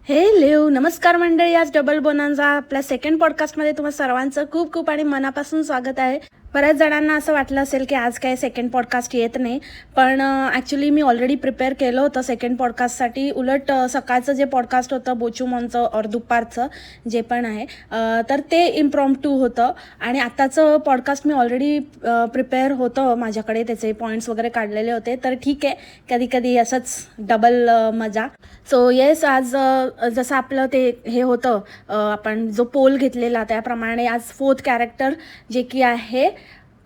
Hello नमस्कार मंडळी. आज डबल बोनांजा आपल्या सेकंड पॉडकास्टमध्ये तुम्हा सर्वांचं खूप खूप आणि मनापासून स्वागत आहे. बऱ्याच जणांना असं वाटलं असेल की आज काय सेकंड पॉडकास्ट येत नाही, पण ॲक्च्युली मी ऑलरेडी प्रिपेअर केलं होतं सेकंड पॉडकास्टसाठी. उलट सकाळचं जे पॉडकास्ट होतं बोचूमॉनचं और दुपारचं जे पण आहे तर ते इम्प्रॉम्प्टू होतं आणि आत्ताचं पॉडकास्ट मी ऑलरेडी प्रिपेअर होतं, माझ्याकडे त्याचे पॉईंट्स वगैरे काढलेले होते. तर ठीक आहे, कधी कधी असंच डबल मजा. सो येस, आज जसं आपलं ते हे होतं, आपण जो पोल घेतलेला त्याप्रमाणे आज फोर्थ कॅरेक्टर जे की आहे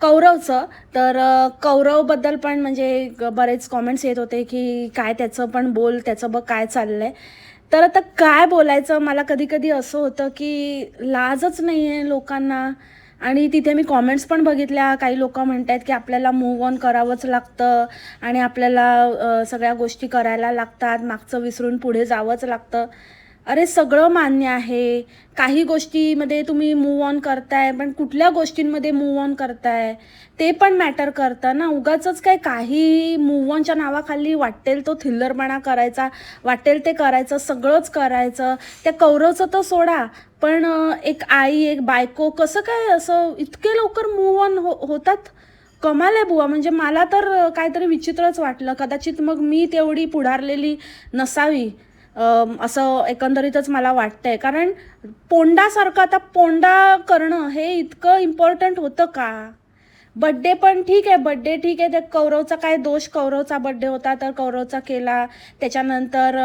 कौरवचं. तर कौरवबद्दल पण म्हणजे बरेच कॉमेंट्स येत होते की काय त्याचं पण बोल, त्याचं बघ काय चाललं आहे. तर आता काय बोलायचं, मला कधी कधी असं होतं की लाजच नाही आहे लोकांना. आणि तिथे मी कॉमेंट्स पण बघितल्या, काही लोक म्हणत आहेत की आपल्याला मूव्ह ऑन करावंच लागतं आणि आपल्याला सगळ्या गोष्टी करायला लागतात, मागचं विसरून पुढे जावंच लागतं. अरे सगळं मान्य आहे, काही गोष्टीमध्ये तुम्ही मूव्ह ऑन करताय, पण कुठल्या गोष्टींमध्ये मूव्ह ऑन करताय ते पण मॅटर करतं ना. उगाचच काय काही मूव्ह ऑनच्या नावाखाली वाटेल तो थिल्लरपणा करायचा, वाटेल ते करायचं, सगळंच करायचं. त्या कौरवचं तर सोडा, पण एक आई, एक बायको कसं काय असं इतके लवकर मूव्ह ऑन होतात. कमाल आहे बुवा. म्हणजे मला तर काहीतरी विचित्रच वाटलं. कदाचित मग मी तेवढी पुढारलेली नसावी, असं एकंदरीतच मला वाटतंय. कारण पोंडासारखं आता पोंडा करणं हे इतकं इम्पॉर्टंट होतं का? बड्डे पण ठीक आहे, बड्डे ठीक आहे, ते कौरवचा काय दोष, कौरवचा बड्डे होता तर कौरवचा केला. त्याच्यानंतर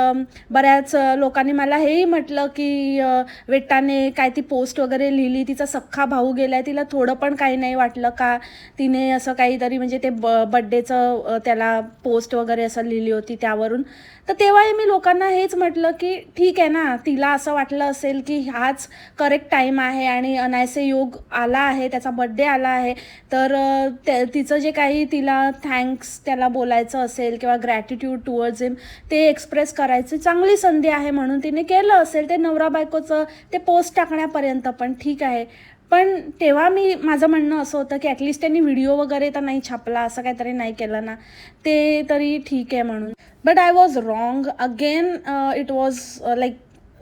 बऱ्याच लोकांनी मला हेही म्हटलं की वेटाने काय ती पोस्ट वगैरे लिहिली, तिचा सख्खा भाऊ गेलाय, तिला थोडं पण काही नाही वाटलं का तिने असं काहीतरी म्हणजे ते बड्डेचं त्याला पोस्ट वगैरे असं लिहिली होती त्यावरून. तर तेव्हाही मी लोकांना हेच म्हटलं की ठीक आहे ना, तिला असं वाटलं असेल की हाच करेक्ट टाईम आहे आणि अनायसे योग आला आहे, त्याचा बड्डे आला आहे, तर तिचं जे काही तिला थँक्स त्याला बोलायचं असेल किंवा ग्रॅटिट्यूड टुवर्ड्स हिम ते एक्सप्रेस करायची चांगली संधी आहे म्हणून तिने केलं असेल. ते नवरा बायकोचं ते पोस्ट टाकण्यापर्यंत पण ठीक आहे. पण तेव्हा माझं म्हणणं असं होतं की ॲटलिस्ट त्यांनी व्हिडिओ वगैरे तर नाही छापला, असं काहीतरी नाही केलं ना, ते तरी ठीक आहे म्हणून. But I was wrong again. It was like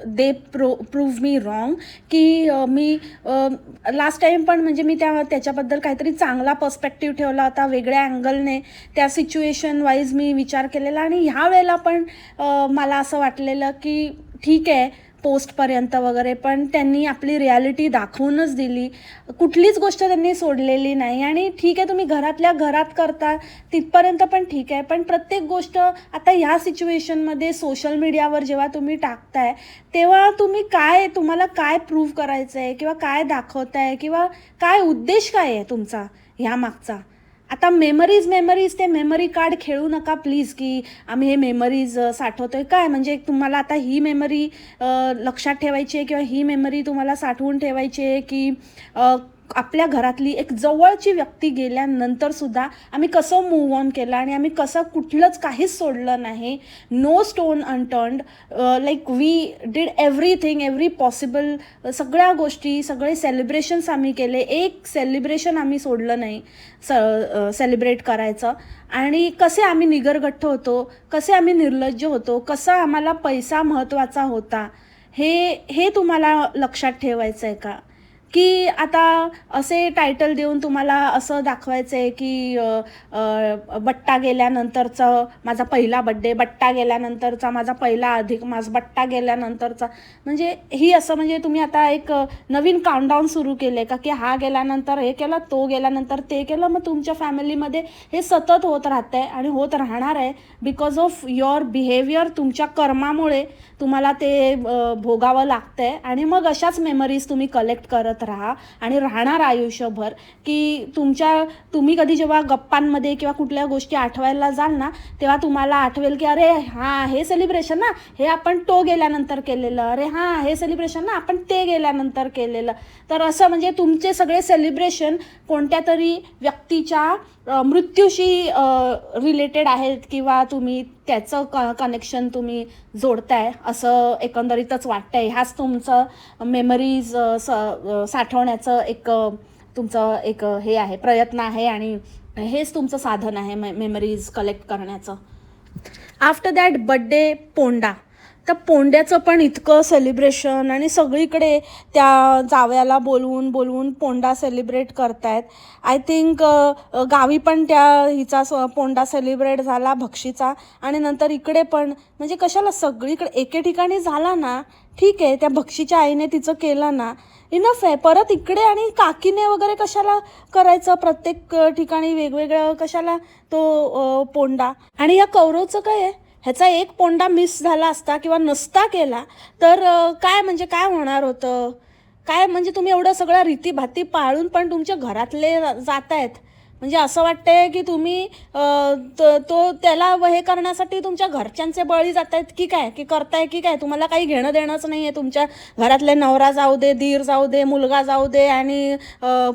they prove me wrong की मी लास्ट टाईम पण म्हणजे मी त्याच्याबद्दल काहीतरी चांगला पर्स्पेक्टिव्ह ठेवला होता, वेगळ्या अँगलने त्या सिच्युएशन वाईज मी विचार केलेला. आणि ह्या वेळेला पण मला असं वाटलेलं की ठीक आहे पोस्टपर्यंत वगैरे, पण त्यांनी आपली रियालिटी दाखवूनच दिली, कुठलीच गोष्ट त्यांनी सोडलेली नाही. आणि ठीक आहे तुम्ही घरातल्या घरात करता तिथपर्यंत पण ठीक आहे, पण प्रत्येक गोष्ट आता ह्या सिच्युएशनमध्ये सोशल मीडियावर जेव्हा तुम्ही टाकताय तेव्हा तुम्हाला काय प्रूव्ह करायचं आहे किंवा काय दाखवताय किंवा काय उद्देश काय आहे तुमचा ह्या मागचा. आता मेमरीज ते मेमरी कार्ड खेळू नका प्लीज की आम्ही हे मेमरीज साठवतोय. काय म्हणजे तुम्हाला आता ही मेमरी लक्षात ठेवायची आहे किंवा ही मेमरी तुम्हाला साठवून ठेवायची आहे की आपल्या घरातली एक जवळची व्यक्ती गेल्यानंतर सुद्धा आम्ही कसं मूव्ह ऑन केलं आणि आम्ही कसं कुठलंच काहीच सोडलं नाही, no stone unturned, like we did everything, every possible, सगळ्या गोष्टी, सगळे सेलिब्रेशन्स आम्ही केले, एक सेलिब्रेशन आम्ही सोडलं नाही सेलिब्रेट करायचं. आणि कसे आम्ही निगरगठ्ठ होतो, कसे आम्ही निर्लज्ज होतो, कसा आम्हाला पैसा महत्त्वाचा होता, हे तुम्हाला लक्षात ठेवायचं आहे का? की आता असे टायटल देऊन तुम्हाला असं दाखवायचं आहे की बट्टा गेल्यानंतरचं माझा पहिला बड्डे, बट्टा गेल्यानंतरचा माझा पहिला अधिक मास, बट्टा गेल्यानंतरचा, म्हणजे ही असं म्हणजे तुम्ही आता एक नवीन काउंटडाऊन सुरू केले का की हा गेल्यानंतर हे केलं, तो गेल्यानंतर ते केलं. मग तुमच्या फॅमिलीमध्ये हे सतत होत राहतं आहे आणि होत राहणार आहे बिकॉज ऑफ युअर बिहेवियर. तुमच्या कर्मामुळे तुम्हाला ते भोगावं लागतं आहे आणि मग अशाच मेमरीज तुम्ही कलेक्ट करत राहा आणि राहणार आयुष्यभर. की तुम्ही कधी जेव्हा गप्पांमध्ये किंवा कुठल्या गोष्टी आठवायला जाल ना, तेव्हा तुम्हाला आठवेल की अरे हां हे सेलिब्रेशन ना, हे आपण तो गेल्यानंतर केलेलं, अरे हां हे सेलिब्रेशन ना आपण ते गेल्यानंतर केलेलं. तर असं म्हणजे तुमचे सगळे सेलिब्रेशन कोणत्या तरी व्यक्तीच्या मृत्यूशी रिलेटेड आहेत किंवा तुम्ही त्याचं कनेक्शन तुम्ही जोडताय असं एकंदरीतच वाटतंय. ह्याच तुमचं मेमरीज साठवण्याचं एक तुमचं एक हे आहे, प्रयत्न आहे आणि हेच तुमचं साधन आहे मेमरीज कलेक्ट करण्याचं. After that birthday Ponda. त्या पोंड्याचं पण इतकं सेलिब्रेशन आणि सगळीकडे त्या जावयाला बोलवून बोलवून पोंडा सेलिब्रेट करतायत. आय थिंक गावी पण त्या हिचा पोंडा सेलिब्रेट झाला भक्षीचा आणि नंतर इकडे पण. म्हणजे कशाला सगळीकडे एके ठिकाणी झाला ना ठीक आहे, त्या भक्षीच्या आईने तिचं केलं ना इनफ आहे. परत इकडे आणि काकीने वगैरे कशाला करायचं, प्रत्येक ठिकाणी वेगवेगळं कशाला तो पोंडा. आणि या कौरवचं काय आहे, ह्याचा एक पोंडा मिस झाला असता किंवा नसता केला तर काय म्हणजे काय होणार होतं. काय म्हणजे तुम्ही एवढं सगळं रीतीभाती पाळून पण तुमच्या घरातले जात आहेत. म्हणजे असं वाटतंय की तुम्ही तो त्याला हे करण्यासाठी तुमच्या घरच्यांचे बळी जात आहेत की काय, की करताय की काय. तुम्हाला काही घेणं देणंच नाही आहे. तुमच्या घरातले नवरा जाऊ दे, दीर जाऊ दे, मुलगा जाऊ दे आणि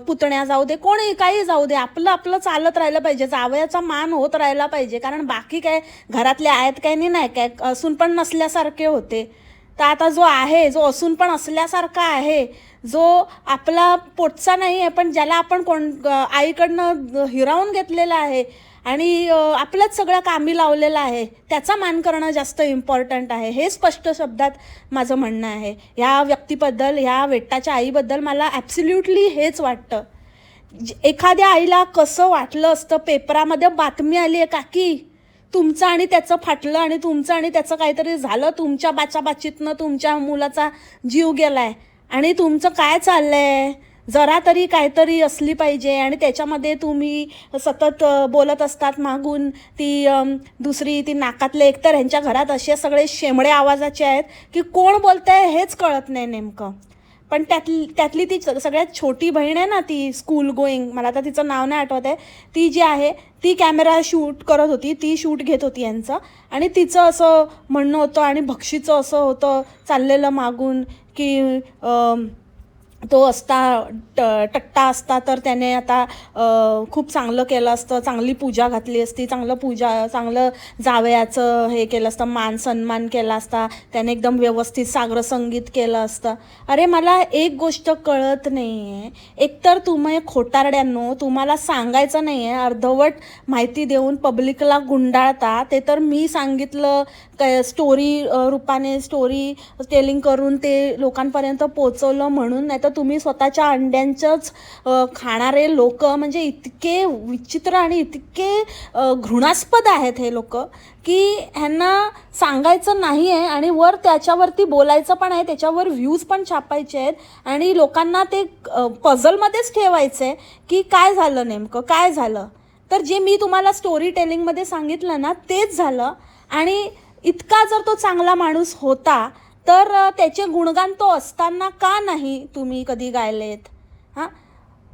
पुतण्या जाऊ दे, कोणी काही जाऊ दे, आपलं आपलं चालत राहिलं पाहिजे. जावयाचा मान होत राहिला पाहिजे. कारण बाकी काय घरातले आहेत काय नाही काय असून पण नसल्यासारखे होते. तर आता जो आहे, जो असून पण असल्यासारखा आहे, जो आपला पोटचा नाही आहे पण ज्याला आपण आईकडनं हिरावून घेतलेला आहे आणि आपल्याच सगळ्या कामी लावलेला आहे, त्याचा मान करणं जास्त इम्पॉर्टंट आहे. हे स्पष्ट शब्दात माझं म्हणणं आहे. ह्या व्यक्तीबद्दल, ह्या वेट्टाच्या आईबद्दल मला ॲब्सल्युटली हेच वाटतं. एखाद्या आईला कसं वाटलं असतं, पेपरामध्ये बातमी आली आहे काकी तुमचं आणि त्याचं फाटलं आणि तुमचं आणि त्याचं काहीतरी झालं, तुमच्या बाचाबाचीतनं तुमच्या मुलाचा जीव गेलाय आणि तुमचं काय चाललंय, जरा तरी काहीतरी असली पाहिजे. आणि त्याच्यामध्ये तुम्ही सतत बोलत असतात मागून ती दुसरी ती नाकातले. एकतर ह्यांच्या घरात असे सगळे शेंबडे आवाजाचे आहेत की कोण बोलतंय हेच कळत नाही नेमकं. पण त्यातली ती सगळ्यात छोटी बहीण आहे ना, ती स्कूल गोईंग, मला आता तिचं नाव नाही आठवत आहे, ती जी आहे ती कॅमेरा शूट करत होती, ती शूट घेत होती यांचं. आणि तिचं असं म्हणणं होतं आणि भक्षीचं असं होतं चाललेलं मागून की तो असता टट्टा असता तर त्याने आता खूप चांगलं केलं असतं, चांगली पूजा घातली असती, चांगलं जावयाचं हे केलं असतं, मान सन्मान केला असता, त्याने एकदम व्यवस्थित सागर संगीत केलं असतं. अरे मला एक गोष्ट कळत नाही आहे, एकतर तुम्ही खोटारड्यांनो तुम्हाला सांगायचं नाही आहे, अर्धवट माहिती देऊन पब्लिकला गुंडाळता. ते तर मी सांगितलं काय स्टोरी रूपाने स्टोरी टेलिंग करून ते लोकांपर्यंत पोचवलं म्हणून. नाही तर तुम्ही स्वतःच्या अंड्यांचंच खाणारे लोक, म्हणजे इतके विचित्र आणि इतके घृणास्पद आहेत हे लोक की ह्यांना सांगायचं नाही आहे आणि वर त्याच्यावरती बोलायचं पण आहे, त्याच्यावर व्ह्यूज पण छापायचे आहेत आणि लोकांना ते पझलमध्येच ठेवायचं आहे की काय झालं नेमकं काय झालं. तर जे मी तुम्हाला स्टोरी टेलिंगमध्ये सांगितलं ना तेच झालं. आणि इतका जर तो चांगला माणूस होता तर त्याचे गुणगान तो असताना का नाही तुम्ही कधी गायलेत. हां,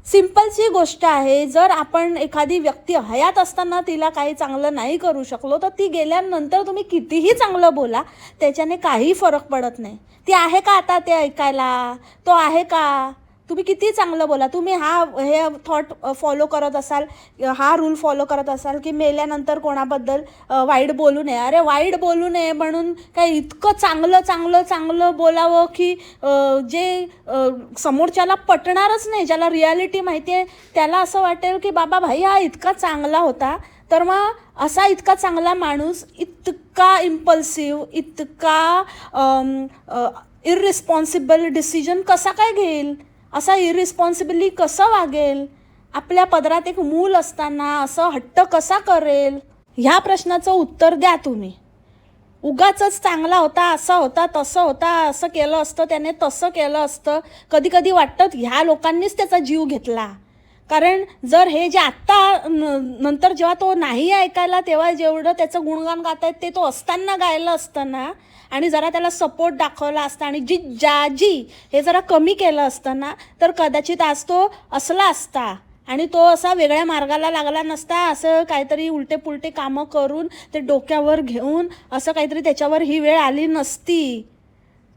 सिम्पलची गोष्ट आहे. जर आपण एखादी व्यक्ती हयात असताना तिला काही चांगलं नाही करू शकलो तर ती गेल्यानंतर तुम्ही कितीही चांगलं बोला त्याच्याने काही फरक पडत नाही. ती आहे का आता ते ऐकायला, तो आहे का. तुम्ही किती चांगलं बोला, तुम्ही हे थॉट फॉलो करत असाल, हा रूल फॉलो करत असाल की मेल्यानंतर कोणाबद्दल वाईट बोलू नये. अरे वाईट बोलू नये म्हणून काय इतकं चांगलं चांगलं चांगलं बोलावं की जे समोरच्याला पटणारच नाही. ज्याला रियालिटी माहिती आहे त्याला असं वाटेल की बाबा भाई हा इतका चांगला होता, तर मग असा इतका चांगला माणूस इतका इम्पल्सिव्ह, इतका इररिस्पॉन्सिबल डिसिजन कसा काय घेईल, असा इरिस्पॉन्सिबली कसं वागेल, आपल्या पदरात एक मूल असताना असं हट्ट कसा करेल. ह्या प्रश्नाचं उत्तर द्या तुम्ही. उगाचच चांगला होता, असा होता, तसं होता, असं केलं असतं त्याने, तसं केलं असतं. कधी कधी वाटतं ह्या लोकांनीच त्याचा जीव घेतला. कारण जर हे जे आत्ता नंतर जेव्हा तो नाही ऐकायला तेव्हा जेवढं त्याचं गुणगान गातायत ते तो असताना गायलं असतं ना आणि जरा त्याला सपोर्ट दाखवला असता आणि जाजी हे जरा कमी केलं असतं ना तर कदाचित आज तो असला असता आणि तो असा वेगळ्या मार्गाला लागला नसता. असं काहीतरी उलटे पुलटे कामं करून ते डोक्यावर घेऊन असं काहीतरी त्याच्यावर ही वेळ आली नसती.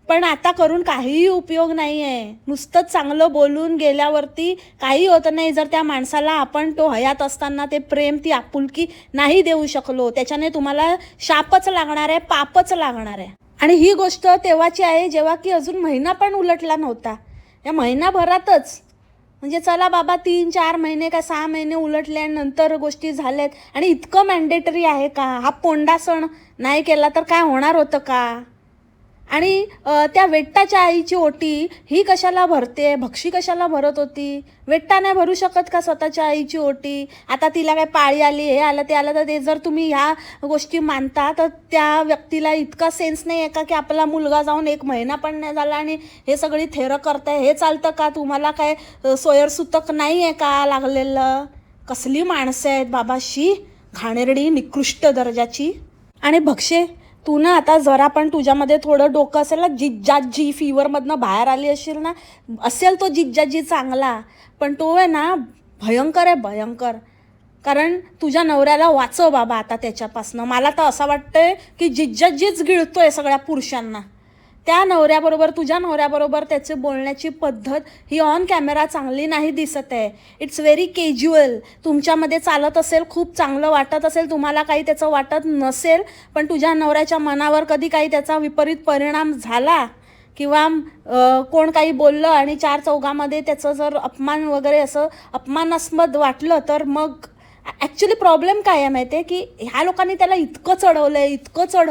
पण आता करून काहीही उपयोग नाही आहे. नुसतंच चांगलं बोलून गेल्यावरती काही होत नाही. जर त्या माणसाला आपण तो हयात असताना ते प्रेम, ती आपुलकी नाही देऊ शकलो, त्याच्याने तुम्हाला शापच लागणार आहे, पापच लागणार आहे. आणि ही गोष्ट तेव्हाची आहे जेव्हा की अजून महिना पण उलटला नव्हता. या महिनाभरातच म्हणजे चला बाबा 3-4 महिने का 6 महिने उलटल्यानंतर गोष्टी झाल्यात. आणि इतकं मॅन्डेटरी आहे का. हा पोंडा सण नाही केला तर काय होणार होतं का. आणि त्या वेट्टाच्या आईची ओटी ही कशाला भरते, भक्षी कशाला भरत होती? वेट्टा नाही भरू शकत का स्वतःच्या आईची ओटी? आता तिला काय पाळी आली, हे आलं ते आलं, तर ते जर तुम्ही ह्या गोष्टी मानता तर त्या व्यक्तीला इतका सेन्स नाही आहे का की आपला मुलगा जाऊन 1 महिना पण नाही झाला आणि हे सगळी थेरं करताय? हे चालतं का? तुम्हाला काय सोयरसुतक नाही आहे का लागलेलं? कसली माणसं आहेत बाबाशी, घाणेरडी निकृष्ट दर्जाची. आणि भक्षे, तू ना आता जरा पण तुझ्यामध्ये थोडं डोकं असेल ना, जिज्जाजी फीवरमधनं बाहेर आली असेल ना, असेल तो जिज्जाजी चांगला, पण तो आहे ना भयंकर आहे, भयंकर. कारण तुझ्या नवऱ्याला वाचव बाबा आता त्याच्यापासनं. मला तर असं वाटतंय की जिज्जाजीच गिळतोय सगळ्या पुरुषांना. त्या नवऱ्याबरोबर, तुझ्या नवऱ्याबरोबर त्याची बोलण्याची पद्धत ही ऑन कॅमेरा चांगली नाही दिसत आहे. It's very casual. तुमच्यामध्ये चालत असेल, खूप चांगलं वाटत असेल, तुम्हाला काही त्याचं वाटत नसेल, पण तुझ्या नवऱ्याच्या मनावर कधी काही त्याचा विपरीत परिणाम झाला किंवा कोण काही बोललं आणि 4 चौघामध्ये त्याचं जर अपमान वगैरे असं अपमानास्पद वाटलं, तर मग ॲक्च्युली प्रॉब्लेम काय आहे माहिती आहे की ह्या लोकांनी त्याला इतकं चढवलं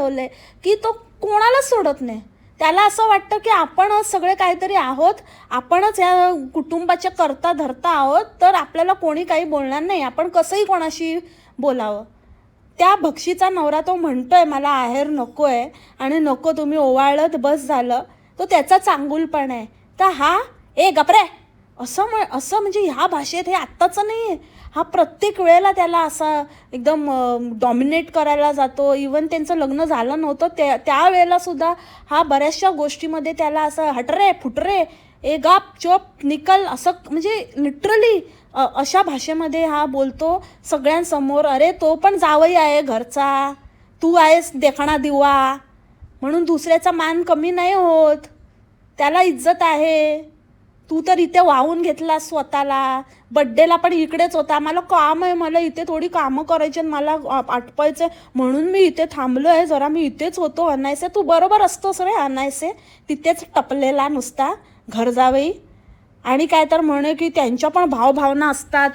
आहे की तो कोणालाच सोडत नाही. त्याला असं वाटतं की आपणच सगळे काहीतरी आहोत, आपणच या कुटुंबाच्या करता धरता आहोत, तर आपल्याला कोणी काही बोलणार नाही, आपण कसंही कोणाशी बोलावं. त्या भक्षीचा नवरा तो म्हणतोय मला आहेर नको आहे आणि नको तुम्ही ओवाळत बस झालं, तो त्याचा चांगुलपण आहे. तर हा गपरे असं म्हणजे ह्या भाषेत हे आत्ताचं नाही आहे, हा प्रत्येक वेळेला त्याला असा एकदम डॉमिनेट करायला जातो. इवन त्यांचं लग्न झालं नव्हतं त्यावेळेलासुद्धा हा बऱ्याचशा गोष्टीमध्ये त्याला असं हटरे फुटरे गाप चोप निकल असं म्हणजे लिटरली अशा भाषेमध्ये हा बोलतो सगळ्यांसमोर. अरे तो पण जावई आहे घरचा, तू आहेस देखणा दिवा, म्हणून दुसऱ्याचा मान कमी नाही होत, त्याला इज्जत आहे. तू तर इथे वाहून घेतला स्वतःला, बड्डेला पण इकडेच होता, मला काम आहे, मला इथे थोडी कामं करायची आणि मला आटपायचं म्हणून मी इथे थांबलो आहे, जरा मी इथेच होतो अनायसे. तू बरोबर असतोस रे अनायसे, तिथेच टपलेला नुसता घर जावई. आणि काय तर म्हणे की त्यांच्या पण भावभावना असतात.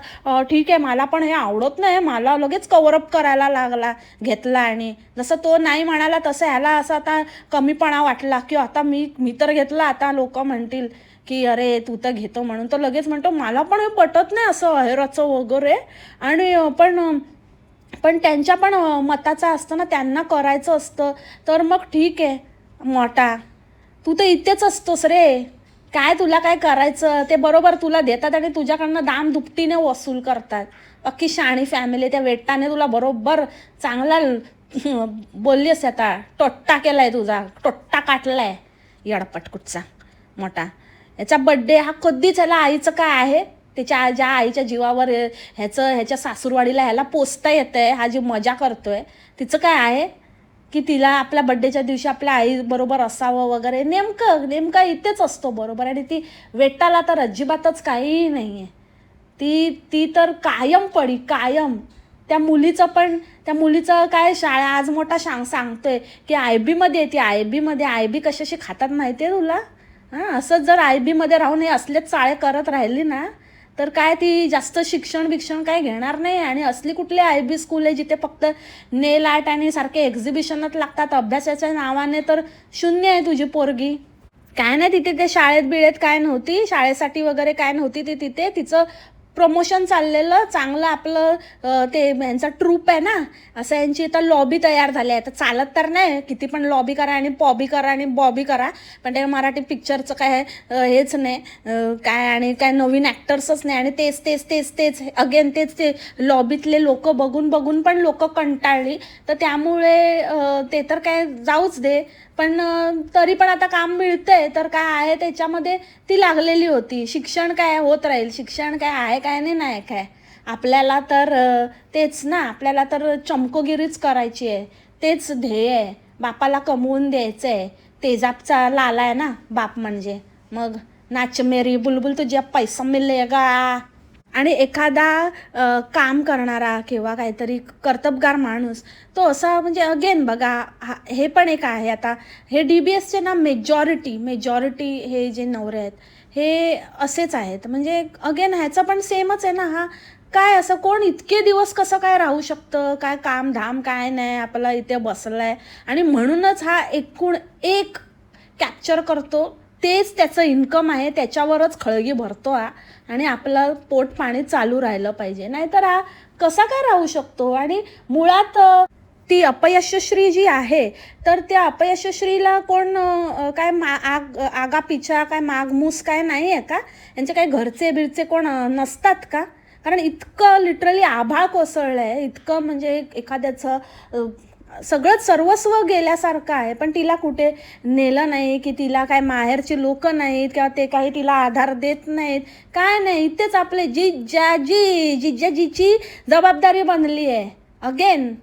ठीक आहे, मला पण हे आवडत नाही, मला लगेच कव्हरअप करायला घेतला आणि जसं तो नाही म्हणाला तसं ह्याला असं आता कमीपणा वाटला की आता मी तर घेतला, आता लोक म्हणतील की अरे तू तर घेतो म्हणून. तर लगेच म्हणतो मला पण हे पटत नाही असं अहेराचं वगैरे. आणि पण त्यांच्या पण मताचं असतं ना, त्यांना करायचं असतं. तर मग ठीक आहे मोठा, तू तर इथेच असतोस रे, काय तुला काय करायचं ते बरोबर तुला देतात आणि तुझ्याकडनं दाम दुपटीने वसूल करतात. अख्खी शाणी फॅमिली. त्या वेट्टाने तुला बरोबर चांगला बोललीस, आता टोट्टा केलाय तुझा, टोट्टा काटलाय येडपटकुटचा मोठा. याचा बड्डे हा कधीच ह्याला आईचं काय आहे, त्याच्या ज्या आईच्या जीवावर ह्याच्या सासूरवाडीला ह्याला पोचता येतं आहे, हा जी मजा करतोय तिचं काय आहे की तिला आपल्या बड्डेच्या दिवशी आपल्या आईबरोबर असावं वगैरे. नेमकं इथेच असतो बरोबर. आणि ती वेट्टाला तर अजिबातच काहीही नाही आहे. ती तर कायम पडी कायम. त्या मुलीचं काय शाळा आज मोठा सांगतोय की IB ती IB कशाशी खातात माहिती आहे तुला? हां, असंच जर IB राहून हे असलेच चाळे करत राहिली ना, तर काय ती जास्त शिक्षण काय घेणार नाही. आणि असली कुठली IB स्कूल आहे जिथे फक्त नेल आर्ट आणि सारखे एक्झिबिशनात लागतात अभ्यासाच्या नावाने, तर शून्य आहे तुझी पोरगी. काय नाही तिथे ते शाळेत काय नव्हती, शाळेसाठी वगैरे काय नव्हती ती तिथे. तिचं प्रमोशन चाललेलं चांगलं. आपलं ते यांचा ट्रूप आहे ना, असं यांची आता लॉबी तयार झाली आहे. तर चालत तर नाही, किती पण लॉबी करा आणि पॉबी करा आणि बॉबी करा, पण ते मराठी पिक्चरचं काय हेच नाही काय, आणि काय नवीन ॲक्टर्सच नाही, आणि तेच अगेन ते लॉबीतले लोक बघून पण लोक कंटाळली. तर त्यामुळे ते तर काय जाऊच दे, पण तरी पण आता काम मिळतंय तर काय आहे त्याच्यामध्ये ती लागलेली होती. शिक्षण काय होत राहील, शिक्षण काय आहे काय नाही काय. आपल्याला तर तेच ना, आपल्याला तर चमकोगिरीच करायची आहे, तेच ध्येय आहे. बापाला कमवून द्यायचं आहे, तेजाबचा लाला आहे ना बाप म्हणजे. मग नाच मेरी बुलबुल तुझ्या पैसा मिलेगा. आणि एखादा काम करणारा किंवा काहीतरी कर्तबगार माणूस तो असा म्हणजे अगेन बघा, हे पण एक आहे. आता हे DBSचे ना मेजॉरिटी हे जे नवरे आहेत हे असेच आहेत. म्हणजे अगेन ह्याचं पण सेमच आहे ना. हा काय असं कोण इतके दिवस कसं काय राहू शकतं, काय काम धाम काय नाही, आपला इथे बसलाय. आणि म्हणूनच हा एकूण एक कॅप्चर करतो तेच त्याचं इन्कम आहे, त्याच्यावरच खळगी भरतो हा, आणि आपलं पोट पाणी चालू राहिलं पाहिजे. नाहीतर हा कसा काय राहू शकतो. आणि मुळात ती अपयशश्री जी आहे, तर त्या अपयशश्रीला कोण काय आगापिछा काय मागमूस काय नाही आहे का, यांचे काही घरचे बिरचे कोण नसतात का? कारण इतकं लिटरली आभाळ कोसळलं आहे, इतकं म्हणजे एखाद्याचं सगळंच सर्वस्व गेल्यासारखं आहे, पण तिला कुठे नेलं नाही, की तिला काय माहेरची लोक नाहीत किंवा ते काही तिला आधार देत नाहीत, काय नाही. इथेच आपले जिज्जाजीची जबाबदारी बनली आहे. अगेन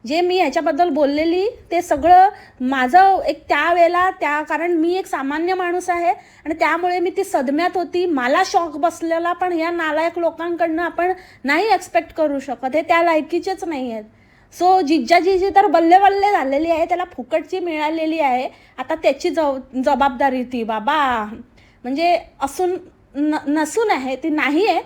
जे मी ह्याच्याबद्दल बोललेली ते सगळं माझं एक त्यावेळेला कारण मी एक सामान्य माणूस आहे आणि त्यामुळे मी ती सदम्यात होती, मला शॉक बसलेला. पण ह्या नालायक लोकांकडनं आपण नाही एक्सपेक्ट करू शकत, हे त्या लायकीचेच नाही आहेत. सो जिज्जाजी तर बल्ले बल्ले झालेली आहे, त्याला फुकटची मिळालेली आहे. आता त्याची जबाबदारी ती बाबा म्हणजे असून नसून आहे, ती नाही आहे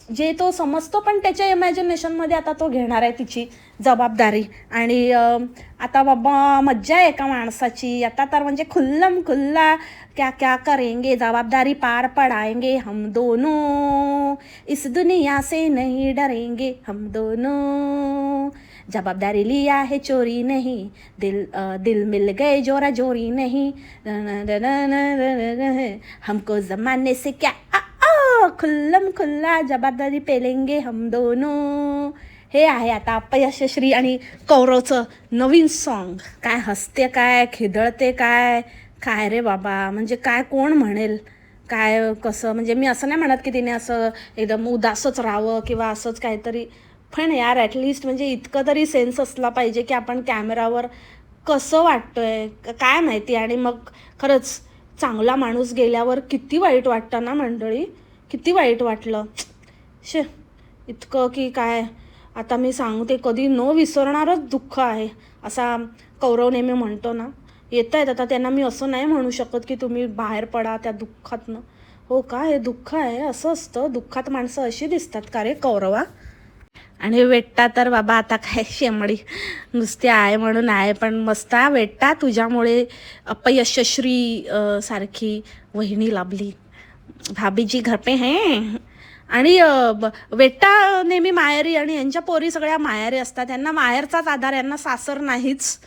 जे तो समजतो, पण त्याच्या इमॅजिनेशनमध्ये आता तो घेणार आहे तिची जबाबदारी. आणि आता बाबा मज्जा आहे एका माणसाची. आता तर म्हणजे खुल्लम खुल्ला क्या क्या करेंगे, जबाबदारी पार पडाएंगे हम दोनों, इस दुनिया से नहीं डरेंगे हम दोनों, जबाबदारी लिया है चोरी नहीं, दिल मिल गए जोरा जोरी नहीं, हमको जमाने से क्या खुल्लम खुल्ला जबाबदारी पेलेंगे हम दोनों. हे आहे आता अपयशश्री आणि कौरवचं नवीन सॉन्ग. काय हसते काय, खिदळते काय, काय रे बाबा, म्हणजे काय कोण म्हणेल काय कसं. म्हणजे मी असं नाही म्हणत की तिने असं एकदम उदासच राहावं किंवा असंच काहीतरी, पण यार ॲटलिस्ट म्हणजे इतकं तरी सेन्स असला पाहिजे की आपण कॅमेरावर कसं वाटतोय काय माहिती. आणि मग खरंच चांगला माणूस गेल्यावर किती वाईट वाटतं ना मंडळी, किती वाईट वाटलं इतकं की काय. आता मी सांगते कधी न विसरणारच दुःख आहे, असा कौरव नेहमी म्हणतो ना. येत आहेत आता त्यांना मी असं नाही म्हणू शकत की तुम्ही बाहेर पडा त्या दुःखातनं. हो का, हे दुःख आहे, असं असतं दुःखात माणसं अशी दिसतात का रे कौरवा. आणि वेट्टा तर बाबा आता काय शेमडी नुसती आहे म्हणून आहे, पण मस्त वेट्टा तुझ्यामुळे अपयशश्री सारखी वहिनी लाभली, भाभीजी घर पे हैं. आणि वेट्टा नेहमी माहेरी, आणि यांच्या पोरी सगळ्या माहेरी असतात, यांना माहेरचाच आधार, यांना सासर नाहीच.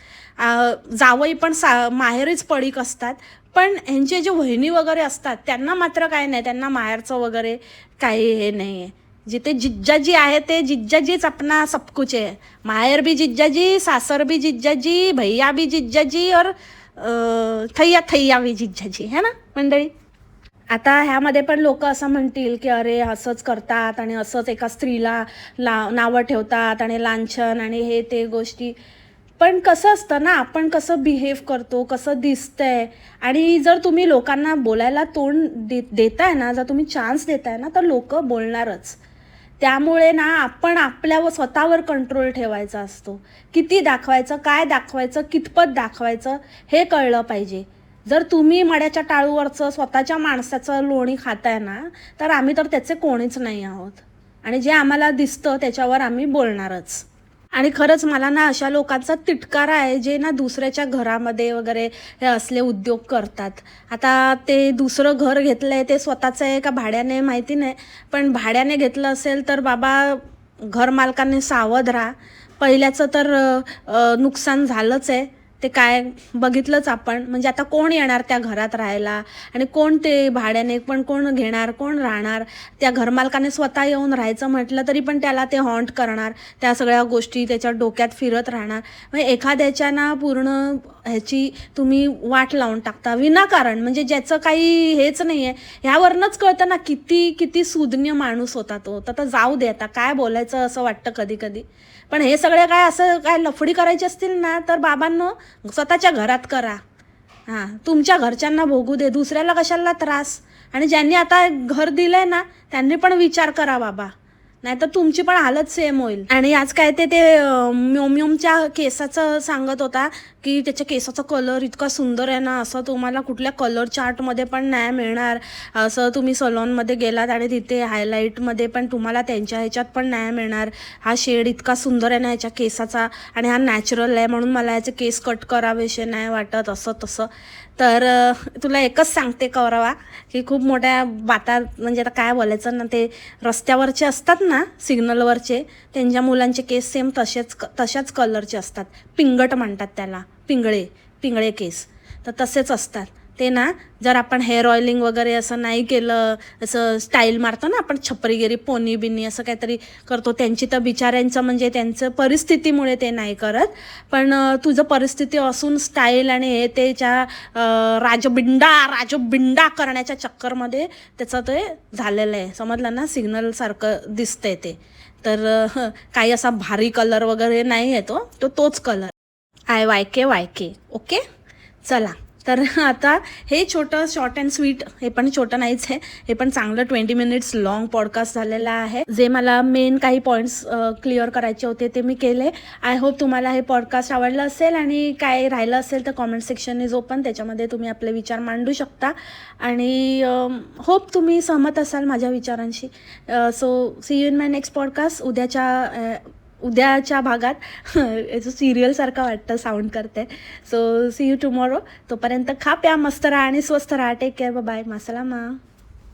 जावई पण माहेरीच पडीक असतात. पण ह्यांचे जे वहिनी वगैरे असतात त्यांना मात्र काय नाही, त्यांना माहेरचं वगैरे काही हे नाही आहे. जिथे जिज्जाजी आहे ते जिज्जाजीच अपना सब कुछ है. माहेर भी जिज्जाजी, सासर भी जिज्जाजी, भैया भी जिज्जाजी, और थैया थैया भी जिज्जाजी, है ना मंडळी. आता ह्यामध्ये पण लोक असं म्हणतील की अरे असंच करतात आणि असंच एका स्त्रीला नावं ठेवतात आणि लांछन आणि हे ते गोष्टी. पण कसं असतं ना, आपण कसं बिहेव करतो, कसं दिसतंय, आणि जर तुम्ही लोकांना बोलायला तोंड देताय ना, जर तुम्ही चान्स देताय ना, तर लोक बोलणारच. त्यामुळे ना आपण आपल्यावर स्वतःवर कंट्रोल ठेवायचा असतो. किती दाखवायचं, काय दाखवायचं, कितपत दाखवायचं हे कळलं पाहिजे. जर तुम्ही मड्याच्या टाळूवरचं स्वतःच्या माणसाचं लोणी खाताय ना, तर आम्ही तर त्याचे कोणीच नाही आहोत, आणि जे आम्हाला दिसतं त्याच्यावर आम्ही बोलणारच. आणि खरंच मला ना अशा लोकांचा तिटकारा आहे जे ना दुसऱ्याच्या घरामध्ये वगैरे हे असले उद्योग करतात. आता ते दुसरं घर घेतलं आहे ते स्वतःचं आहे का भाड्याने माहिती नाही, पण भाड्याने घेतलं असेल तर बाबा घरमालकांनी सावध राहा. पहिल्याचं तर नुकसान झालंच आहे, ते काय बघितलंच आपण. म्हणजे आता कोण येणार त्या घरात राहायला, आणि कोण ते भाड्याने पण कोण घेणार, कोण राहणार. त्या घरमालकाने स्वतः येऊन राहायचं म्हटलं तरी पण त्याला ते हॉन्ट करणार, त्या सगळ्या गोष्टी त्याच्या डोक्यात फिरत राहणार. म्हणजे एखाद्याच्या ना पूर्ण ह्याची तुम्ही वाट लावून टाकता विनाकारण, म्हणजे ज्याचं काही हेच नाही आहे. ह्यावरनंच कळतं ना किती किती सुज्ञ माणूस होता तो. तर जाऊ दे, आता काय बोलायचं असं वाटतं कधी कधी. पण हे सगळे काय असं काय लफडी करायची असतील ना, तर बाबांनो स्वतःच्या घरात करा. हां, तुमच्या घरच्यांना भोगू दे, दुसऱ्याला कशाला त्रास. आणि ज्यांनी आता घर दिलंय ना त्यांनी पण विचार करा बाबा, नाही तर तुमची पण हालत सेम होईल. आणि आज काय ते म्योमच्या केसाचं सांगत होता की त्याच्या केसाचा कलर इतका सुंदर आहे ना, असं तुम्हाला कुठल्या कलर चार्टमध्ये पण नाही मिळणार. असं तुम्ही सलॉनमध्ये गेलात आणि तिथे हायलाईटमध्ये पण तुम्हाला त्यांच्या ह्याच्यात पण नाही मिळणार. हा शेड इतका सुंदर आहे ना ह्याच्या केसाचा, आणि हा नॅचरल आहे म्हणून मला याचे केस कट करावेसे नाही वाटत, असं तसं. तर तुला एकच सांगते कौरवा की खूप मोठ्या म्हणजे आता काय बोलायचं ना, ते रस्त्यावरचे असतात ना सिग्नलवरचे, त्यांच्या मुलांचे केस सेम तशाच कलरचे असतात. पिंगट म्हणतात त्याला, पिंगळे केस. तर तसेच असतात ते ना. जर आपण हेअर ऑइलिंग वगैरे असं नाही केलं, असं स्टाईल मारतो ना आपण, छपरीगिरी पोनी बिनी असं काहीतरी करतो, त्यांची तर बिचाऱ्यांचं म्हणजे त्यांचं परिस्थितीमुळे ते नाही करत. पण तुझं परिस्थिती असून स्टाईल आणि हे त्याच्या राजबिंडा करण्याच्या चक्करमध्ये त्याचं ते झालेलं आहे, समजलं ना. सिग्नलसारखं दिसतंय ते. तर काही असा भारी कलर वगैरे नाही आहे तोच कलर IYK. ओके, चला. तर आता हे छोटं शॉर्ट अँड स्वीट, हे पण छोटं नाहीच आहे, हे पण चांगलं 20 मिनिट्स लॉंग पॉडकास्ट झालेला आहे. जे मला मेन काही पॉईंट्स क्लिअर करायचे होते ते मी केले. आय होप तुम्हाला हे पॉडकास्ट आवडलं असेल, आणि काय राहिलं असेल तर कॉमेंट सेक्शन इज ओपन, त्याच्यामध्ये तुम्ही आपले विचार मांडू शकता. आणि होप तुम्ही सहमत असाल माझ्या विचारांशी. So see you in my next podcast. उद्याच्या भागात याचं सिरियलसारखं वाटतं, साऊंड करते. So see you tomorrow. तोपर्यंत खा प्या, मस्त राहा आणि स्वस्त राहा. Take care, bye, मासलामा.